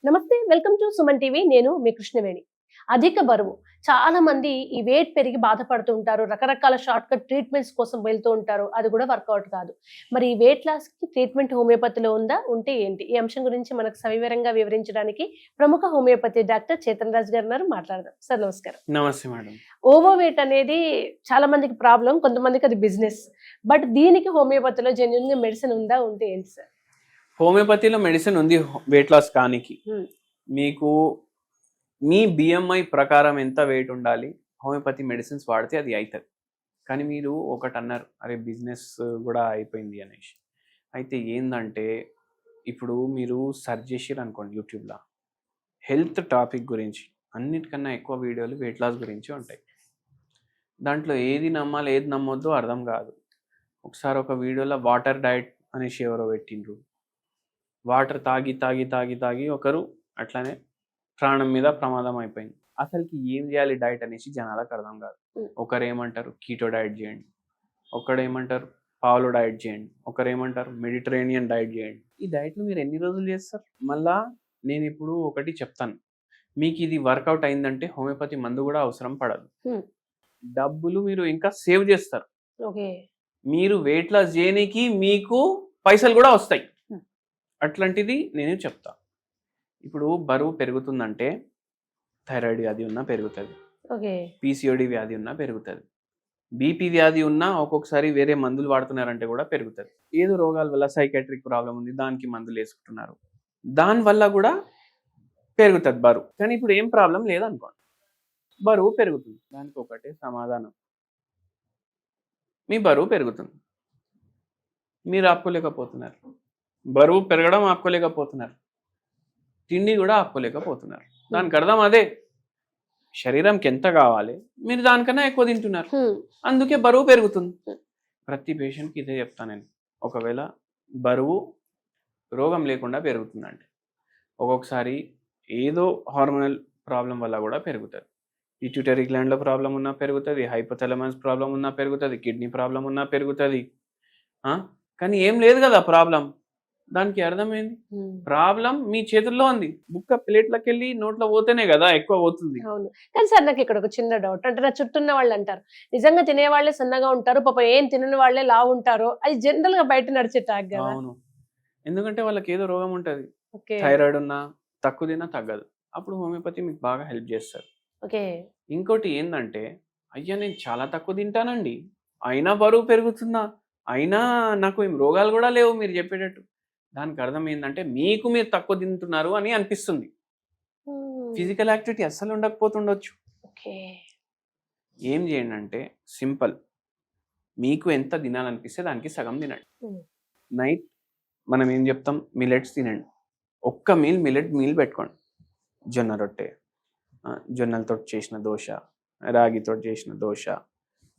నమస్తే, welcome to Suman TV. నేను మీ కృష్ణవేణి. అధిక బరువు చాలా మంది ఈ వెయిట్ పెరిగి బాధపడుతూ ఉంటారు. రకరకాల షార్ట్ కట్ ట్రీట్మెంట్స్ కోసం వెళ్తూ ఉంటారు. అది కూడా వర్కౌట్ కాదు. మరి ఈ వెయిట్ లాస్ కి ట్రీట్మెంట్ హోమియోపతిలో ఉందా? ఉంటే ఏంటి? ఈ అంశం గురించి మనకు సవివరంగా వివరించడానికి ప్రముఖ హోమియోపతి డాక్టర్ చేతన్ రాజ్ గారు ఉన్నారు. మాట్లాడదాం. సార్ నమస్కారం. నమస్తే మేడం. ఓవర్ వెయిట్ అనేది చాలా మందికి ప్రాబ్లం, కొంతమందికి అది బిజినెస్. బట్ దీనికి హోమియోపతిలో జెన్యున్ గా మెడిసిన్ ఉందా? ఉంటే ఏంటి సార్? హోమియోపతిలో మెడిసిన్ ఉంది వెయిట్ లాస్ కానికి. మీకు మీ బిఎంఐ ప్రకారం ఎంత వెయిట్ ఉండాలి, హోమియోపతి మెడిసిన్స్ వాడితే అది అవుతుంది. కానీ మీరు ఒకటి అన్నారు, అరే బిజినెస్ కూడా అయిపోయింది అనేసి. అయితే ఏంటంటే ఇప్పుడు మీరు సెర్చ్ చేసిరు అనుకోండి యూట్యూబ్లో హెల్త్ టాపిక్ గురించి, అన్నిటికన్నా ఎక్కువ వీడియోలు వెయిట్ లాస్ గురించి ఉంటాయి. దాంట్లో ఏది నమ్మాలి ఏది నమ్మొద్దో అర్థం కాదు. ఒకసారి ఒక వీడియోలో వాటర్ డైట్ అనేసి ఎవరో పెట్టిండ్రు. వాటర్ తాగి తాగి తాగి తాగి ఒకరు అట్లానే ప్రాణం మీద ప్రమాదం అయిపోయింది. అసలుకి ఏం చేయాలి డైట్ అనేసి జనాలకు అర్థం కాదు. ఒకరు ఏమంటారు కీటో డైట్ చేయండి, ఒకరు ఏమంటారు పావులో డైట్ చేయండి, ఒకరు ఏమంటారు మెడిటరేనియన్ డైట్ చేయండి. ఈ డైట్లు మీరు ఎన్ని రోజులు చేస్తారు? మళ్ళా నేను ఇప్పుడు ఒకటి చెప్తాను, మీకు ఇది వర్కౌట్ అయిందంటే హోమియోపతి మందు కూడా అవసరం పడదు. డబ్బులు మీరు ఇంకా సేవ్ చేస్తారు. మీరు వెయిట్ లాస్ చేయడానికి మీకు పైసలు కూడా వస్తాయి. అట్లాంటిది నేను చెప్తా. ఇప్పుడు బరువు పెరుగుతుందంటే థైరాయిడ్ వ్యాధి ఉన్నా పెరుగుతుంది, పీసీఓడి వ్యాధి ఉన్నా పెరుగుతుంది, బీపీ వ్యాధి ఉన్నా ఒక్కొక్కసారి వేరే మందులు వాడుతున్నారంటే కూడా పెరుగుతుంది. ఏదో రోగాల వల్ల సైకాట్రిక్ ప్రాబ్లం ఉంది, దానికి మందులు వేసుకుంటున్నారు, దానివల్ల కూడా పెరుగుతుంది బరువు. కానీ ఇప్పుడు ఏం ప్రాబ్లం లేదనుకోండి, బరువు పెరుగుతుంది. దానికి ఒకటే సమాధానం, మీ బరువు పెరుగుతుంది, మీరు ఆపుకోలేకపోతున్నారు. బరువు పెరగడం ఆపుకోలేకపోతున్నారు, తిండి కూడా ఆపుకోలేకపోతున్నారు. దానికి అర్థం అదే, శరీరంకి ఎంత కావాలి మీరు దానికన్నా ఎక్కువ తింటున్నారు, అందుకే బరువు పెరుగుతుంది. ప్రతి పేషెంట్కి ఇదే చెప్తాను నేను. ఒకవేళ బరువు రోగం లేకుండా పెరుగుతుందండి, ఒక్కొక్కసారి ఏదో హార్మోనల్ ప్రాబ్లం వల్ల కూడా పెరుగుతుంది. పిట్యూటరీ గ్లాండ్లో ప్రాబ్లం ఉన్నా పెరుగుతుంది, హైపోథాలమస్ ప్రాబ్లం ఉన్నా పెరుగుతుంది, కిడ్నీ ప్రాబ్లం ఉన్నా పెరుగుతుంది. కానీ ఏం లేదు కదా ప్రాబ్లం. దానికి అర్థమైంది, ప్రాబ్లం మీ చేతుల్లో ఉంది. బుక్క ప్లేట్లోకి వెళ్ళి నోట్లో పోతేనే కదా ఎక్కువ పోతుంది. అవును. కానీ సార్ నాకు ఇక్కడ ఒక చిన్న డౌట్. అంటే నా చుట్టూ ఉన్న వాళ్ళు అంటారు, నిజంగా తినే వాళ్ళే సన్నగా ఉంటారు, పాప ఏం తినని వాళ్ళే లావు ఉంటారు. అది జనరల్ గా బయట నడిచే టాక్ కదా. అవును, ఎందుకంటే వాళ్ళకి ఏదో రోగం ఉంటది, థైరాయిడ్ ఉన్నా తక్కువ తిన్నా తగ్గదు. అప్పుడు హోమియోపతి మీకు బాగా హెల్ప్ చేస్తారు. ఇంకోటి ఏంటంటే, అయ్యా నేను చాలా తక్కువ తింటానండి, అయినా బరువు పెరుగుతుందా, అయినా నాకు ఏం రోగాలు కూడా లేవు మీరు చెప్పేటట్టు. దానికి అర్థం ఏంటంటే మీకు మీరు తక్కువ తింటున్నారు అని అనిపిస్తుంది. ఫిజికల్ యాక్టివిటీ అస్సలు ఉండకపోతుండొచ్చు. ఏం చేయండి అంటే సింపుల్, మీకు ఎంత తినాలనిపిస్తే దానికి సగం తినండి. నైట్ మనం ఏం చెప్తాం, మిల్లెట్స్ తినండి. ఒక్క మిల్లెట్ మీల్ పెట్టుకోండి. జొన్న రొట్టె, జొన్నలతో చేసిన దోశ, రాగితో చేసిన దోశ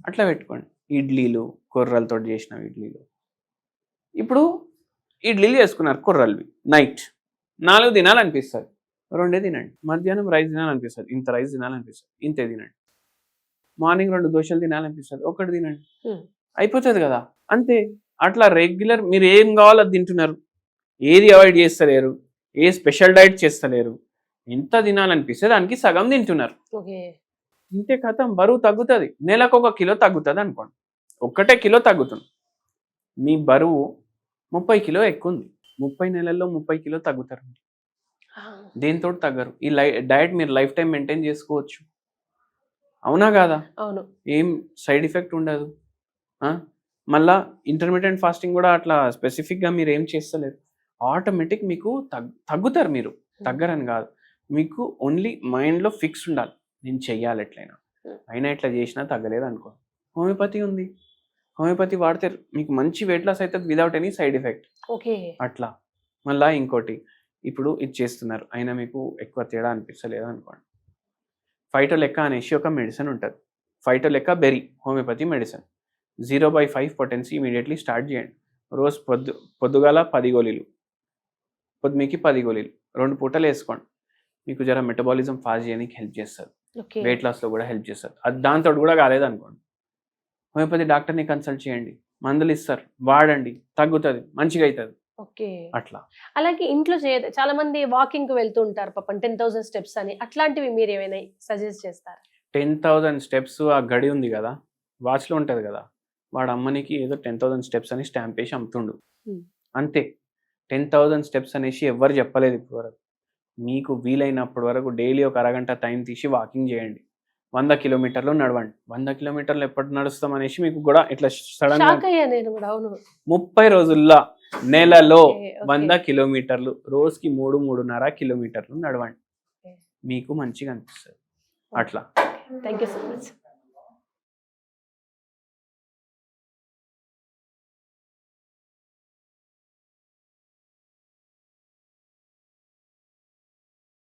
అట్లా పెట్టుకోండి. ఇడ్లీలు, కొర్రలతో చేసిన ఇడ్లీలు. ఇప్పుడు ఇడ్లీలు చేసుకున్నారు కొర్రల్వి, నైట్ 4 తినాలనిపిస్తుంది, 2 తినండి. మధ్యాహ్నం రైస్ తినాలనిపిస్తుంది, ఇంత రైస్ తినాలనిపిస్తుంది, ఇంతే తినండి. మార్నింగ్ 2 దోశలు తినాలనిపిస్తుంది, 1 తినండి. అయిపోతుంది కదా, అంతే. అట్లా రెగ్యులర్ మీరు ఏం కావాలో అది తింటున్నారు, ఏది అవాయిడ్ చేస్తలేరు, ఏ స్పెషల్ డైట్ చేస్తలేరు. ఎంత తినాలనిపిస్తే దానికి సగం తింటున్నారు. ఇంతే కథం, బరువు తగ్గుతుంది. నెలకు 1 కిలో తగ్గుతుంది అనుకోండి, 1 కిలో తగ్గుతుంది. మీ బరువు 30 కిలో ఎక్కువ ఉంది, 30 నెలల్లో 30 కిలో తగ్గుతారు. దేంతో తగ్గరు. ఈ డైట్ మీరు లైఫ్ టైం మెయింటైన్ చేసుకోవచ్చు. అవునా కాదా? అవును. ఏం సైడ్ ఎఫెక్ట్ ఉండదు. మళ్ళా ఇంటర్మీడియట్ ఫాస్టింగ్ కూడా అట్లా స్పెసిఫిక్గా మీరు ఏం చేస్తలేరు, ఆటోమేటిక్ మీకు తగ్గుతారు. మీరు తగ్గరని కాదు, మీకు ఓన్లీ మైండ్లో ఫిక్స్ ఉండాలి, నేను చెయ్యాలి ఎట్లయినా, అయినా ఎట్లా చేసినా తగ్గలేదు అనుకో. హోమియోపతి ఉంది, హోమియోపతి వాడితే మీకు మంచి వెయిట్ లాస్ అవుతుంది విదౌట్ ఎనీ సైడ్ ఎఫెక్ట్. అట్లా. మళ్ళీ ఇంకోటి, ఇప్పుడు ఇది చేస్తున్నారు అయినా మీకు ఎక్కువ తేడా అనిపించలేదు అనుకోండి, ఫైటోలెక్క అనేసి ఒక మెడిసిన్ ఉంటుంది. Phytolacca berry homeopathy medicine. 0/5 potency immediately start చేయండి. రోజు పొద్దుగాల 10 గోళీలు, పొద్దుమికి 10 గోళీలు, 2 పూటలు వేసుకోండి. మీకు జర మెటబాలిజం ఫాస్ట్ చేయడానికి హెల్ప్ చేస్తుంది, వెయిట్ లాస్లో కూడా హెల్ప్ చేస్తుంది. అది దాంతో కూడా కాలేదనుకోండి, హోమియోపతి డాక్టర్ని కన్సల్ట్ చేయండి, మందులు ఇస్తారు, వాడండి, తగ్గుతుంది, మంచిగా అవుతుంది. ఓకే. అట్లా. అలాగే ఇంట్లో చాలా మంది వాకింగ్ కి వెళ్తూ ఉంటారు పాపం 10,000 స్టెప్స్ అని. అట్లాంటివి మీరు ఏమైనా సజెస్ట్ చేస్తారా? 10,000 స్టెప్స్ ఆ గడి ఉంది కదా, వాచ్లో ఉంటుంది కదా, వాడు అమ్మనికి ఏదో 10,000 స్టెప్స్ అని స్టాంప్ వేసి అమ్ముతుండు. అంతే. 10,000 స్టెప్స్ అనేసి ఎవ్వరు చెప్పలేదు ఇప్పటి వరకు. మీకు వీలైనప్పటి వరకు డైలీ ఒక అరగంట టైం తీసి వాకింగ్ చేయండి. 100 కిలోమీటర్లు నడవండి. 100 కిలోమీటర్లు ఎప్పటి నడుస్తాం అనేసి మీకు కూడా ఇట్లా సడన్ గా షాక్ అయ్యా నేను కూడా. అవును. 30 రోజుల్లో నెలలో ఓకే, 100 కిలోమీటర్లు, రోజుకి 3-3.5 కిలోమీటర్లు నడవండి. ఓకే. మీకు మంచిగా అనిపిస్తుంది. అట్లా. Thank you so much.